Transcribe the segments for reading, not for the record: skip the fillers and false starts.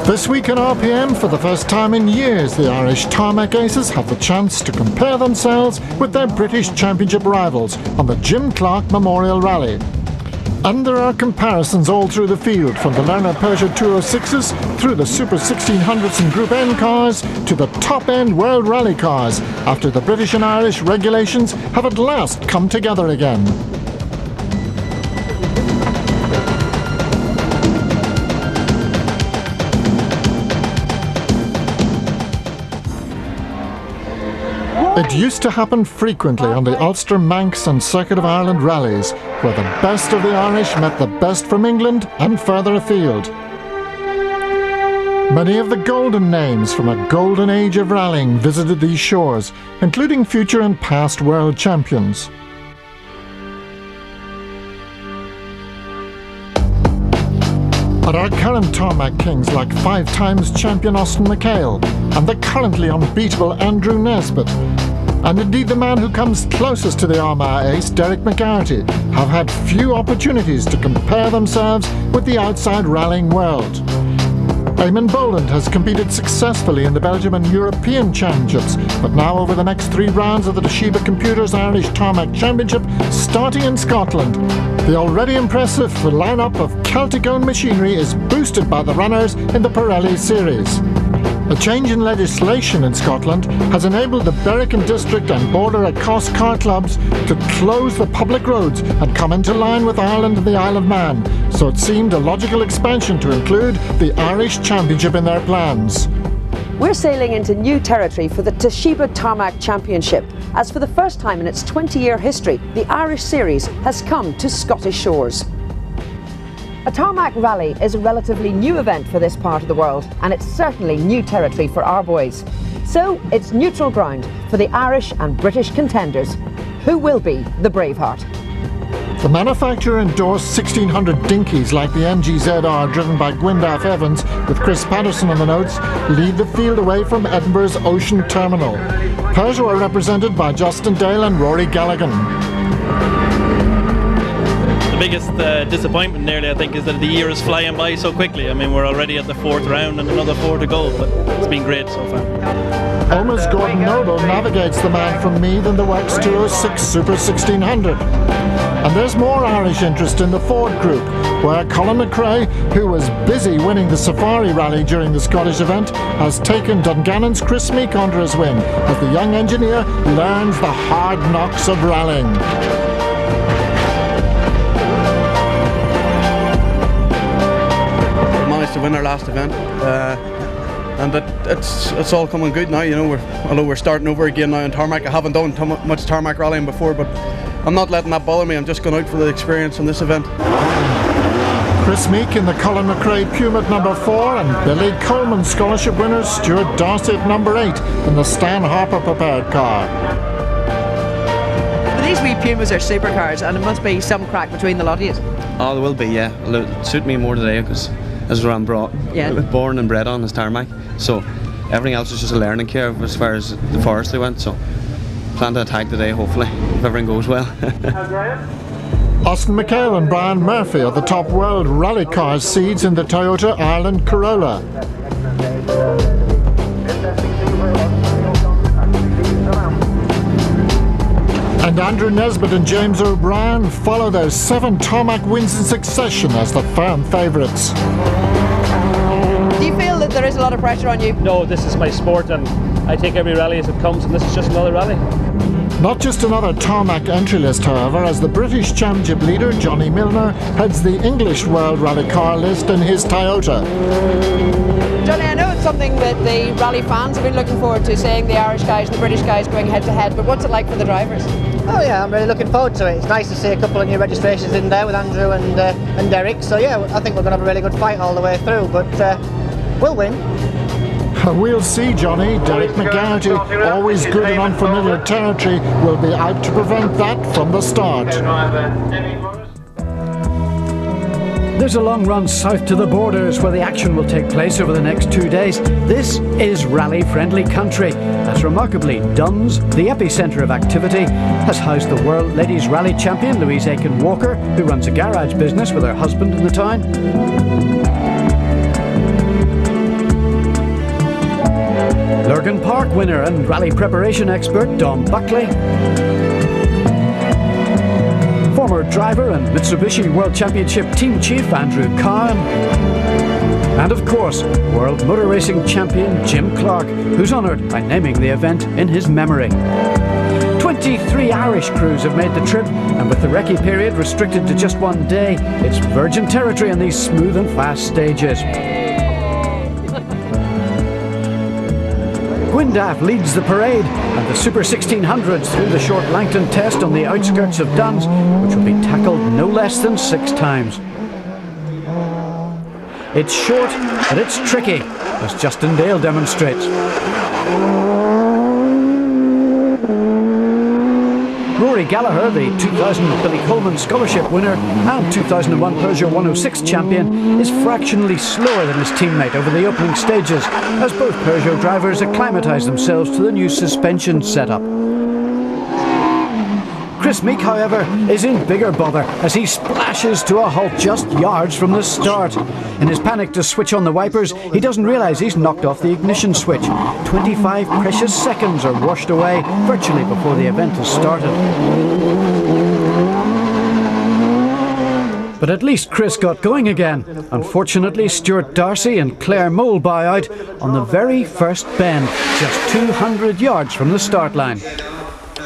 This week in RPM, for the first time in years, the Irish Tarmac Aces have the chance to compare themselves with their British Championship rivals on the Jim Clark Memorial Rally. And there are comparisons all through the field, from the Lerner Peugeot 206s through the Super 1600s and Group N cars to the top-end World Rally cars, after the British and Irish regulations have at last come together again. It used to happen frequently on the Ulster, Manx and Circuit of Ireland rallies, where the best of the Irish met the best from England and further afield. Many of the golden names from a golden age of rallying visited these shores, including future and past world champions. But our current tarmac kings like 5 times champion Austin McHale and the currently unbeatable Andrew Nesbitt, and indeed the man who comes closest to the Armagh ace, Derek McGarrity, have had few opportunities to compare themselves with the outside rallying world. Eamon Boland has competed successfully in the Belgium and European Championships, but now over the next 3 rounds of the Toshiba Computers Irish Tarmac Championship, starting in Scotland, the already impressive lineup of Celtic-owned machinery is boosted by the runners in the Pirelli series. A change in legislation in Scotland has enabled the Berwick District and Border Accost car clubs to close the public roads and come into line with Ireland and the Isle of Man, so it seemed a logical expansion to include the Irish Championship in their plans. We're sailing into new territory for the Toshiba Tarmac Championship, as for the first time in its 20-year history, the Irish Series has come to Scottish shores. A tarmac rally is a relatively new event for this part of the world, and it's certainly new territory for our boys. So it's neutral ground for the Irish and British contenders. Who will be the Braveheart? The manufacturer endorsed 1600 dinkies like the MGZR driven by Gwyndaf Evans, with Chris Patterson on the notes, lead the field away from Edinburgh's Ocean Terminal. Peugeot are represented by Justin Dale and Rory Galligan. The biggest disappointment nearly, I think, is that the year is flying by so quickly. I mean, we're already at the 4th round and another 4 to go, but it's been great so far. Oma's Gordon Noble navigates the man from Meath in the Wax 206 Super 1600. And there's more Irish interest in the Ford Group, where Colin McRae, who was busy winning the Safari Rally during the Scottish event, has taken Dungannon's Chris Meek under his wing as the young engineer learns the hard knocks of rallying. To win our last event, and it's all coming good now. You know, although we're starting over again now in tarmac. I haven't done much tarmac rallying before, but I'm not letting that bother me. I'm just going out for the experience on this event. Chris Meek in the Colin McRae Puma at number 4, and Billy Coleman scholarship winners Stuart Darcy at number 8 in the Stan Harper prepared car. But these wee Pumas are supercars, and it must be some crack between the lot of you. Oh, there will be, yeah. It'll suit me more today because as where I'm born and bred on is tarmac, so everything else is just a learning curve as far as the forestry went. So plan to attack today, hopefully, if everything goes well. Austin McHale and Brian Murphy are the top world rally cars seeds in the Toyota Ireland Corolla. And Andrew Nesbitt and James O'Brien follow their 7 tarmac wins in succession as the firm favourites. Do you feel that there is a lot of pressure on you? No, this is my sport and I take every rally as it comes, and this is just another rally. Not just another tarmac entry list, however, as the British Championship leader, Johnny Milner, heads the English World Rally car list in his Toyota. Johnny, I know it's something that the rally fans have been looking forward to, seeing the Irish guys and the British guys going head to head, but what's it like for the drivers? Oh yeah, I'm really looking forward to it. It's nice to see a couple of new registrations in there with Andrew and Derek, so yeah, I think we're going to have a really good fight all the way through, but we'll win. We'll see, Johnny. Derek McGarrity, always good in unfamiliar territory, will be out to prevent that from the start. There's a long run south to the borders where the action will take place over the next 2 days. This is rally-friendly country, as remarkably Duns, the epicentre of activity, has housed the World Ladies Rally Champion Louise Aiken-Walker, who runs a garage business with her husband in the town. Tarmac winner and rally preparation expert Dom Buckley, former driver and Mitsubishi World Championship team chief Andrew Cowan, and of course, World Motor Racing champion Jim Clark, who's honoured by naming the event in his memory. 23 Irish crews have made the trip, and with the recce period restricted to just one day, it's virgin territory on these smooth and fast stages. Gwyndaff leads the parade, and the Super 1600s through the short Langton test on the outskirts of Duns, which will be tackled no less than 6 times. It's short, but it's tricky, as Justin Dale demonstrates. Rory Gallagher, the 2000 Billy Coleman Scholarship winner and 2001 Peugeot 106 champion, is fractionally slower than his teammate over the opening stages, as both Peugeot drivers acclimatise themselves to the new suspension setup. Chris Meek, however, is in bigger bother as he splashes to a halt just yards from the start. In his panic to switch on the wipers, he doesn't realise he's knocked off the ignition switch. 25 precious seconds are washed away virtually before the event has started. But at least Chris got going again. Unfortunately, Stuart Darcy and Claire Mole bow out on the very first bend, just 200 yards from the start line.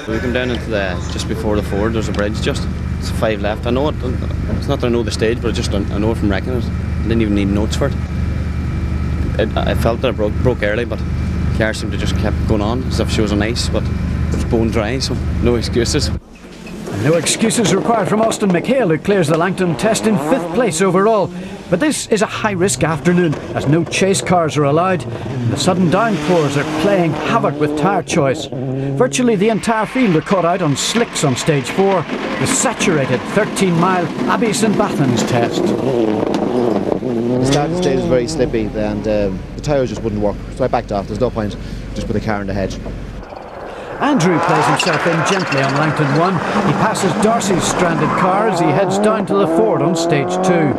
We come down into just before the ford, there's a bridge just, it's 5 left. I know it, it's not that I know the stage, but I know it from wrecking it. I didn't even need notes for it. I felt that it broke early, but Claire seemed to just kept going on as if she was on ice, but it was bone dry, so no excuses. No excuses required from Austin McHale, who clears the Langton test in 5th place overall. But this is a high-risk afternoon, as no chase cars are allowed, and the sudden downpours are playing havoc with tyre choice. Virtually the entire field are caught out on slicks on stage 4, the saturated 13-mile Abbey St Bathans test. The start of the stage was very slippy, and the tyres just wouldn't work, so I backed off. There's no point, just put the car in the hedge. Andrew plays himself in gently on Langton 1. He passes Darcy's stranded car as he heads down to the ford on stage 2.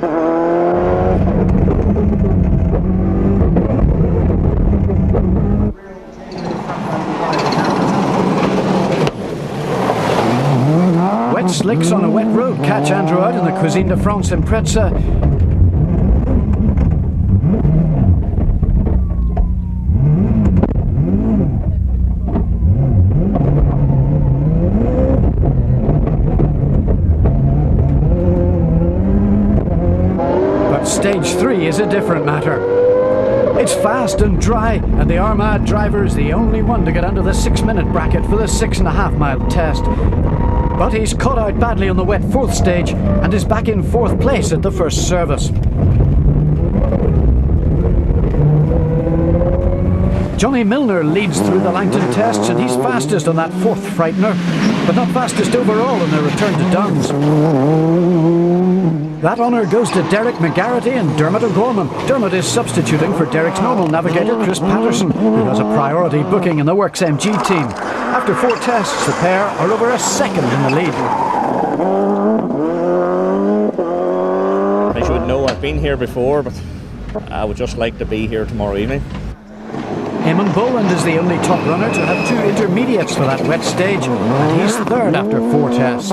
Wet slicks on a wet road catch Andrew out in the Cuisine de France Impreza. But stage 3 is a different matter. It's fast and dry, and the Armagh driver is the only one to get under the 6-minute bracket for the 6.5-mile test. But he's caught out badly on the wet 4th stage and is back in 4th place at the first service. Johnny Milner leads through the Langton tests, and he's fastest on that 4th Frightener, but not fastest overall in their return to Duns. That honour goes to Derek McGarrity and Dermot O'Gorman. Dermot is substituting for Derek's normal navigator Chris Patterson, who has a priority booking in the Works MG team. After 4 tests, the pair are over a second in the lead. As you would know, I've been here before, but I would just like to be here tomorrow evening. Eamon Boland is the only top runner to have 2 intermediates for that wet stage, and he's 3rd after 4 tests.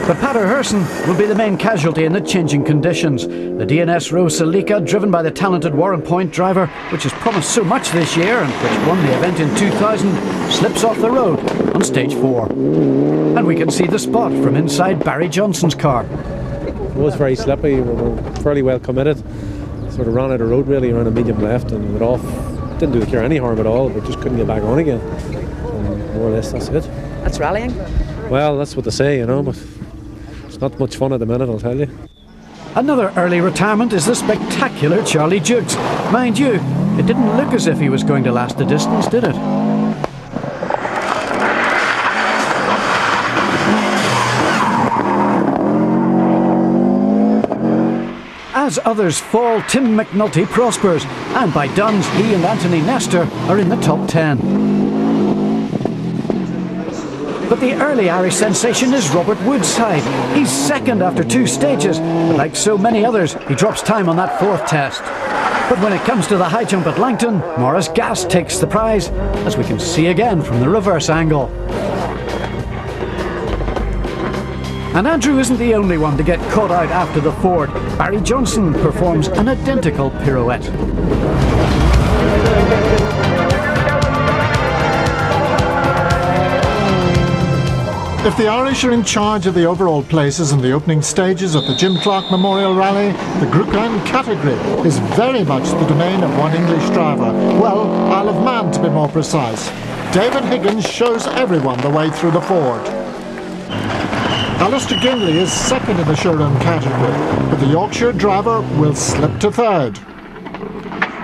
But Pater Herson will be the main casualty in the changing conditions. The DNS Rosalika, driven by the talented Warren Point driver, which has promised so much this year and which won the event in 2000, slips off the road on stage 4. And we can see the spot from inside Barry Johnson's car. It was very slippy, we were fairly well committed. Sort of ran out of road really, around a medium left and went off. Didn't do the car any harm at all, but just couldn't get back on again. And more or less that's it. That's rallying? Well, that's what they say, you know, but it's not much fun at the minute, I'll tell you. Another early retirement is the spectacular Charlie Jukes. Mind you, it didn't look as if he was going to last the distance, did it? As others fall, Tim McNulty prospers, and by Duns, he and Anthony Nestor are in the top 10. But the early Irish sensation is Robert Woodside. He's second after 2 stages, but like so many others, he drops time on that 4th test. But when it comes to the high jump at Langton, Maurice Gass takes the prize, as we can see again from the reverse angle. And Andrew isn't the only one to get caught out after the ford. Barry Johnson performs an identical pirouette. If the Irish are in charge of the overall places in the opening stages of the Jim Clark Memorial Rally, the Group N category is very much the domain of one English driver. Well, Isle of Man to be more precise. David Higgins shows everyone the way through the ford. Alistair Gindley is second in the showroom category, but the Yorkshire driver will slip to 3rd.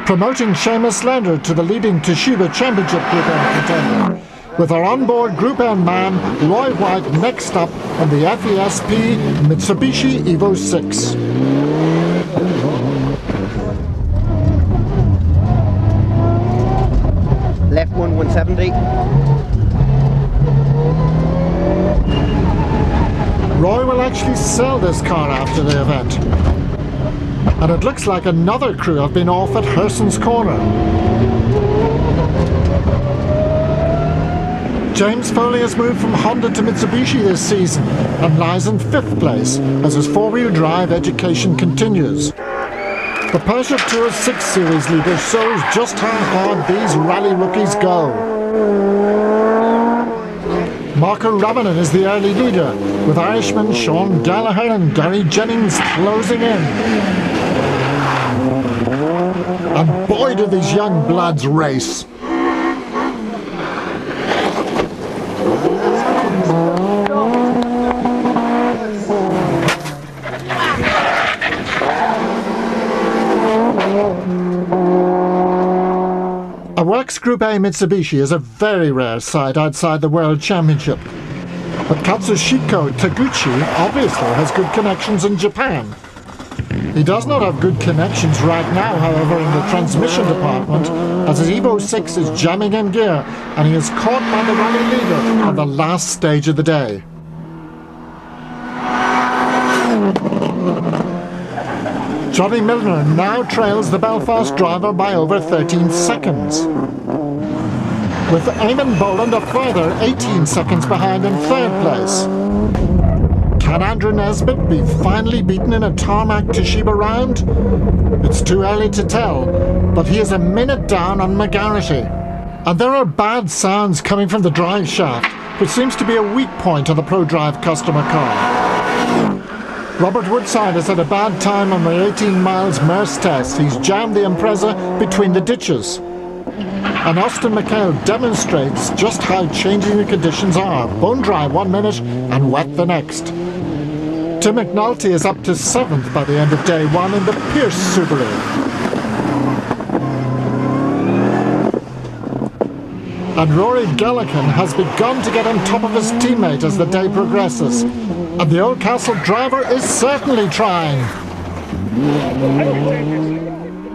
Promoting Seamus Leonard to the leading Toshiba Championship Group N contender, with our onboard Group N man, Roy White, next up on the FESP Mitsubishi Evo 6. Left 170. Roy will actually sell this car after the event. And it looks like another crew have been off at Herson's Corner. James Foley has moved from Honda to Mitsubishi this season and lies in 5th place as his 4-wheel drive education continues. The Porsche Tour 6 Series leader shows just how hard these rally rookies go. Marco Rabanen is the early leader, with Irishmen Sean Gallagher and Gary Jennings closing in. And boy do these young bloods race. A Works Group A Mitsubishi is a very rare sight outside the World Championship. But Katsushiko Taguchi obviously has good connections in Japan. He does not have good connections right now, however, in the transmission department, as his Evo 6 is jamming in gear and he is caught by the rally leader on the last stage of the day. Johnny Milner now trails the Belfast driver by over 13 seconds, with Eamon Boland a further 18 seconds behind in 3rd place. Can Andrew Nesbitt be finally beaten in a Tarmac Toshiba round? It's too early to tell, but he is a minute down on McGarrity. And there are bad sounds coming from the drive shaft, which seems to be a weak point on the ProDrive customer car. Robert Woodside has had a bad time on the 18 miles Merce test. He's jammed the Impreza between the ditches. And Austin McHale demonstrates just how changing the conditions are. Bone dry 1 minute and wet the next. Tim McNulty is up to 7th by the end of day 1 in the Pierce Subaru. And Rory Gallagher has begun to get on top of his teammate as the day progresses. And the Oldcastle driver is certainly trying.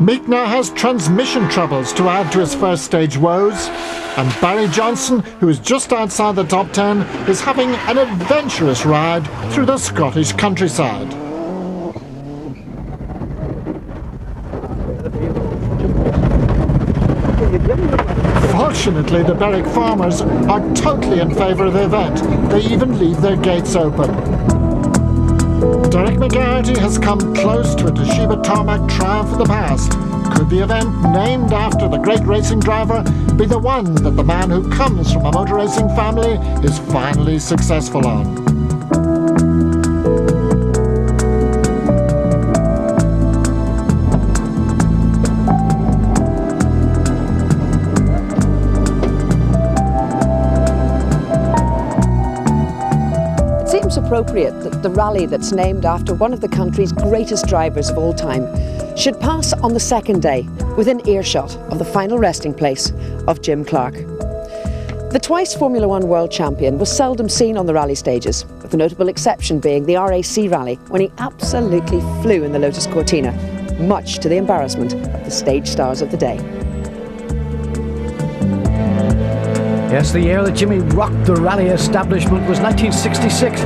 Meek now has transmission troubles to add to his first stage woes. And Barry Johnson, who is just outside the top 10, is having an adventurous ride through the Scottish countryside. Fortunately, the Berwick farmers are totally in favour of the event. They even leave their gates open. Derek McGarrity has come close to a Toshiba Tarmac triumph in the past. Could the event, named after the great racing driver, be the one that the man who comes from a motor racing family is finally successful on? Appropriate that the rally that's named after one of the country's greatest drivers of all time should pass on the 2nd day within earshot of the final resting place of Jim Clark. The twice Formula One world champion was seldom seen on the rally stages, with the notable exception being the RAC rally when he absolutely flew in the Lotus Cortina, much to the embarrassment of the stage stars of the day. Yes, the year that Jimmy rocked the rally establishment was 1966,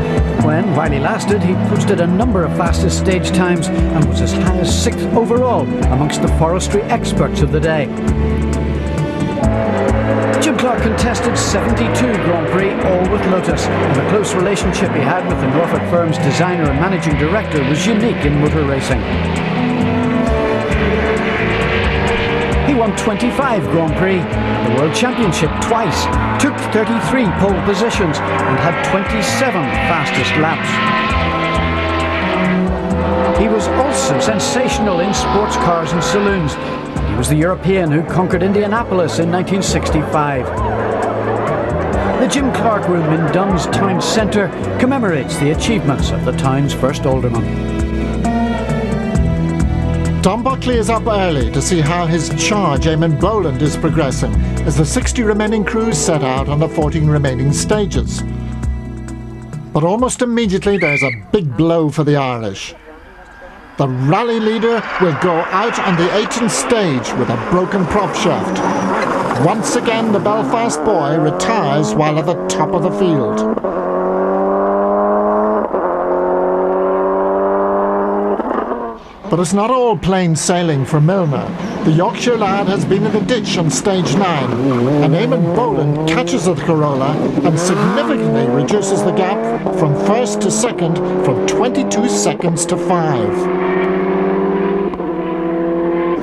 when, while he lasted, he posted a number of fastest stage times and was as high as 6th overall amongst the forestry experts of the day. Jim Clark contested 72 Grand Prix, all with Lotus, and the close relationship he had with the Norfolk firm's designer and managing director was unique in motor racing. He won 25 Grand Prix, the World Championship twice, took 33 pole positions and had 27 fastest laps. He was also sensational in sports cars and saloons. He was the European who conquered Indianapolis in 1965. The Jim Clark Room in Dunn's Town Centre commemorates the achievements of the town's first alderman. Tom Buckley is up early to see how his charge Eamon Boland is progressing as the 60 remaining crews set out on the 14 remaining stages. But almost immediately there's a big blow for the Irish. The rally leader will go out on the 18th stage with a broken prop shaft. Once again the Belfast boy retires while at the top of the field. But it's not all plain sailing for Milner. The Yorkshire lad has been in the ditch on stage 9, and Eamon Boland catches the Corolla and significantly reduces the gap from first to second from 22 seconds to 5.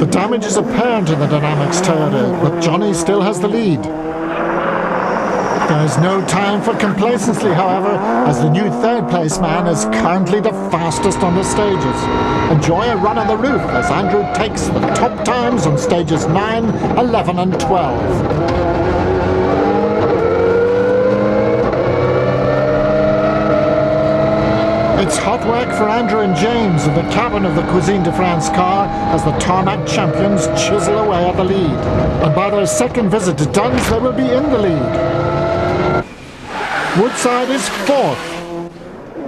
The damage is apparent in the Dynamics Toyota, but Johnny still has the lead. There is no time for complacency, however, as the new third-place man is currently the fastest on the stages. Enjoy a run on the roof as Andrew takes the top times on stages 9, 11 and 12. It's hot work for Andrew and James in the cabin of the Cuisine de France car as the Tarmac champions chisel away at the lead. And by their second visit to Duns, they will be in the lead. Woodside is 4th.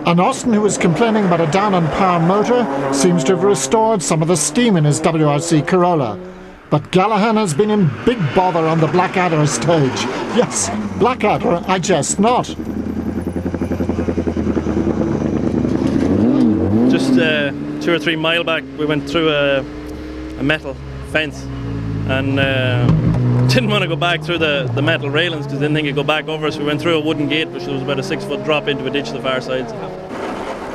And Austin, who was complaining about a down-on-power motor, seems to have restored some of the steam in his WRC Corolla. But Gallagher has been in big bother on the Blackadder stage. Yes, Blackadder, I jest not. Just 2 or 3 miles back, we went through a metal fence and didn't want to go back through the metal railings because didn't think it'd go back over, so we went through a wooden gate which was about a 6-foot drop into a ditch to the far side.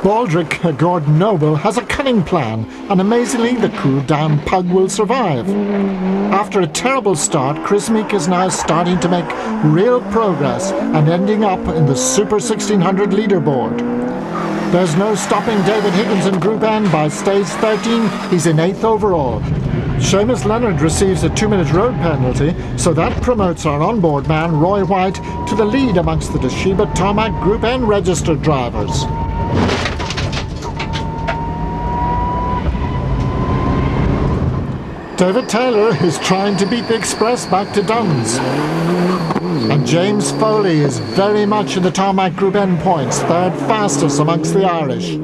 Baldrick Gordon Noble has a cunning plan, and amazingly the crew down Pug will survive. After a terrible start, Chris Meek is now starting to make real progress and ending up in the Super 1600 leaderboard. There's no stopping David Higgins in Group N by stage 13, he's in 8th overall. Seamus Leonard receives a 2-minute road penalty, so that promotes our onboard man Roy White to the lead amongst the Toshiba Tarmac Group N registered drivers. David Taylor is trying to beat the Express back to Duns. And James Foley is very much in the Tarmac Group N points, 3rd fastest amongst the Irish.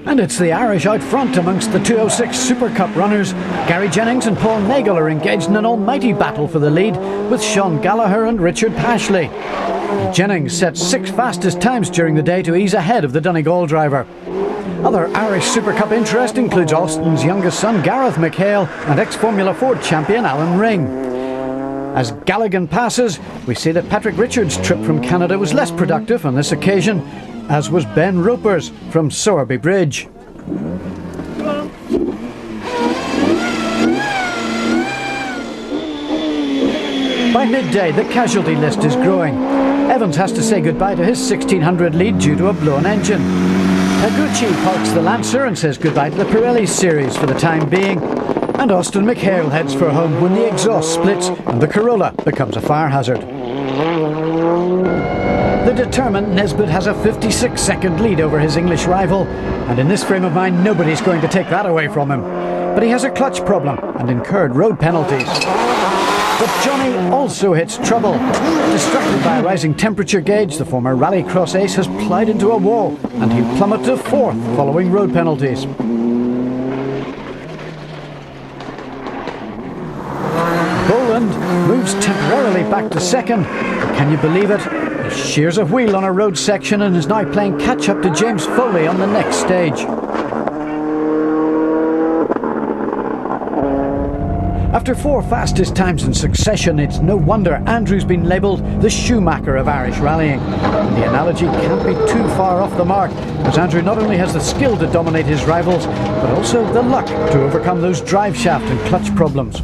And it's the Irish out front amongst the 206 Super Cup runners. Gary Jennings and Paul Nagel are engaged in an almighty battle for the lead with Sean Gallagher and Richard Pashley. Jennings set 6 fastest times during the day to ease ahead of the Donegal driver. Other Irish Super Cup interest includes Austin's youngest son Gareth McHale and ex-Formula Ford champion Alan Ring. As Galligan passes, we see that Patrick Richards' trip from Canada was less productive on this occasion, as was Ben Roper's from Sowerby Bridge. By midday, the casualty list is growing. Evans has to say goodbye to his 1600 lead due to a blown engine. Taguchi parks the Lancer and says goodbye to the Pirelli series for the time being. And Austin McHale heads for home when the exhaust splits and the Corolla becomes a fire hazard. The determined Nesbitt has a 56-second lead over his English rival, and in this frame of mind nobody's going to take that away from him. But he has a clutch problem and incurred road penalties. But Johnny also hits trouble. Distracted by a rising temperature gauge, the former rallycross ace has ploughed into a wall, and he plummets to 4th following road penalties. Boland moves moves temporarily back to second. But can you believe it? He shears a wheel on a road section and is now playing catch-up to James Foley on the next stage. After 4 fastest times in succession, it's no wonder Andrew's been labelled the Schumacher of Irish rallying. And the analogy can't be too far off the mark, as Andrew not only has the skill to dominate his rivals, but also the luck to overcome those drive shaft and clutch problems.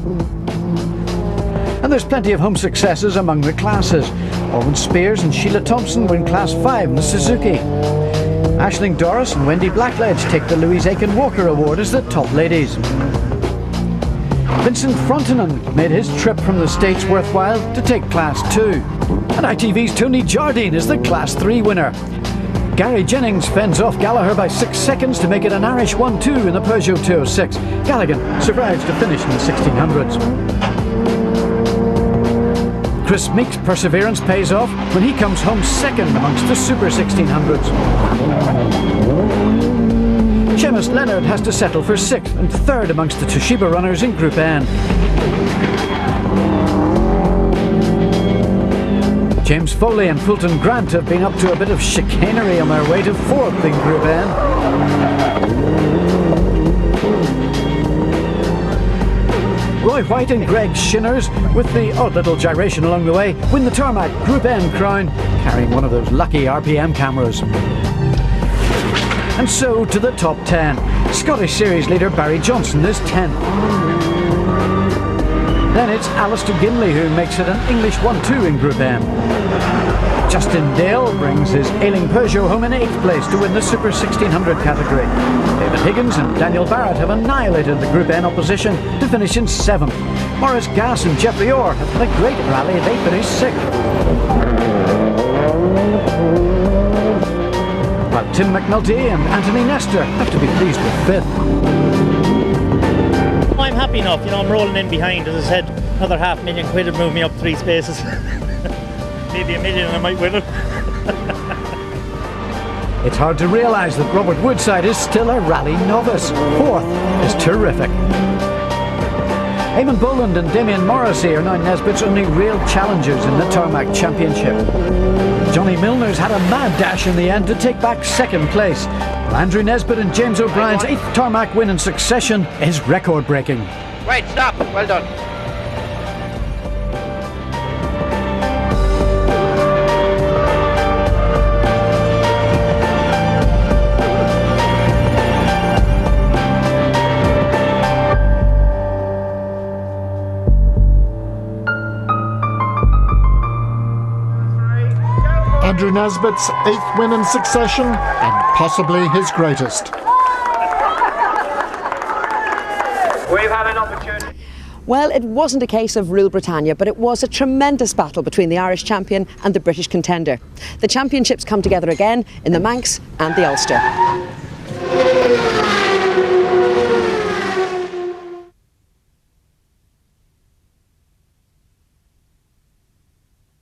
And there's plenty of home successes among the classes. Owen Spears and Sheila Thompson win Class 5 in the Suzuki. Aisling Doris and Wendy Blackledge take the Louise Aiken Walker Award as the top ladies. Vincent Frontenac made his trip from the States worthwhile to take Class 2. And ITV's Tony Jardine is the Class 3 winner. Gary Jennings fends off Gallagher by 6 seconds to make it an Irish 1-2 in the Peugeot 206. Galligan survives to finish in the 1600s. Chris Meek's perseverance pays off when he comes home second amongst the Super 1600s. Seamus Leonard has to settle for 6th and 3rd amongst the Toshiba runners in Group N. James Foley and Fulton Grant have been up to a bit of chicanery on their way to 4th in Group N. Roy White and Greg Shinners, with the odd little gyration along the way, win the Tarmac Group N crown, carrying one of those lucky RPM cameras. And so to the top 10. Scottish Series leader Barry Johnson is 10th. Then it's Alistair Ginley who makes it an English 1-2 in Group N. Justin Dale brings his ailing Peugeot home in 8th place to win the Super 1600 category. David Higgins and Daniel Barrett have annihilated the Group N opposition to finish in 7th. Maurice Gass and Jeffrey Orr have had a great rally, they finished 6th. While Tim McNulty and Anthony Nestor have to be pleased with 5th. I'm happy enough, I'm rolling in behind. As I said, another £500,000 would move me up 3 spaces. Maybe $1 million and I might win it. It's hard to realise that Robert Woodside is still a rally novice. 4th is terrific. Eamon Boland and Damien Morrissey are now Nesbitt's only real challengers in the Tarmac Championship. Johnny Milner's had a mad dash in the end to take back 2nd place. While Andrew Nesbitt and James O'Brien's 8th Tarmac win in succession is record-breaking. Right, stop. Well done. Andrew Nesbitt's 8th win in succession, and possibly his greatest. We've had an opportunity. Well, it wasn't a case of Rule Britannia, but it was a tremendous battle between the Irish champion and the British contender. The championships come together again in the Manx and the Ulster.